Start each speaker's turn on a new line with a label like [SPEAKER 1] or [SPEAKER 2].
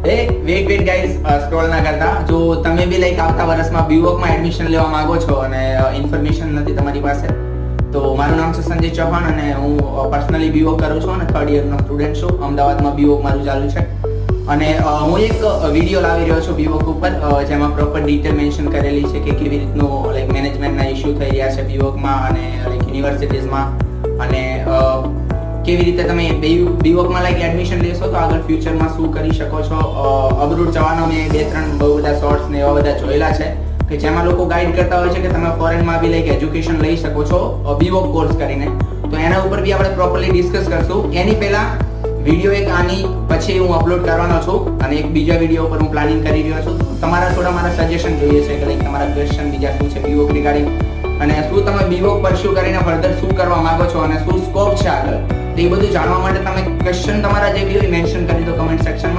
[SPEAKER 1] Wet guys, scroll ના કરતા. જો તમે બી લાઈક આવતા વર્ષમાં બીવોક માં એડમિશન લેવા માંગો છો અને ઇન્ફોર્મેશન નથી તમારી પાસે, તો મારું નામ છે સંજય ચૌહાણ અને હું પર્સનલી બીવોક કરું છું અને 3rd યર નો સ્ટુડન્ટ છું. અમદાવાદમાં બીવોક મારું ચાલુ છે અને હું એક વિડીયો લાવી રહ્યો છું બીવોક ઉપર, જેમાં પ્રોપર ડિટેલ મેન્શન કરેલી છે કે કેવી રીતનું લાઈક મેનેજમેન્ટના ઇશ્યુ થઈ રહ્યા છે બીવોકમાં અને લાઈક યુનિવર્સિટીઝમાં, અને કેવી રીતે તમે બીવોકમાં લાઈક એડમિશન લેશો તો આગળ ફ્યુચરમાં શું કરી શકો છો. અબરૂટ જવાનો મેં 2-3 બહુ બધા શોર્ટ્સ ને એવા બધા જોયેલા છે કે જેમાં લોકો ગાઈડ કરતા હોય છે કે તમે ફોરેનમાં બી લાઈક એજ્યુકેશન લઈ શકો છો બીવોક કોર્સ કરીને. તો એના ઉપર બી આપણે પ્રોપરલી ડિસ્કસ કરશું. એની પહેલા વિડીયો એક આની પછી હું અપલોડ કરવાનો છું અને એક બીજા વિડીયો પર હું પ્લાનિંગ કરી રહ્યો છું. તમારા થોડા મારા સજેશન જોઈએ છે કે લાઈક તમારા ક્વેશ્ચન બીજા શું છે બીવોક રિગાર્ડિંગ, અને શું તમે બીવોક પરસ્યુ કરીને ફર્ધર શું કરવા માંગો છો અને શું સ્કોપ છે આગળ, તો એ બધું જાણવા માટે તમે ક્વેશ્ચન તમારા જે બી હોય મેન્શન કરી દો કમેન્ટ સેક્શનમાં.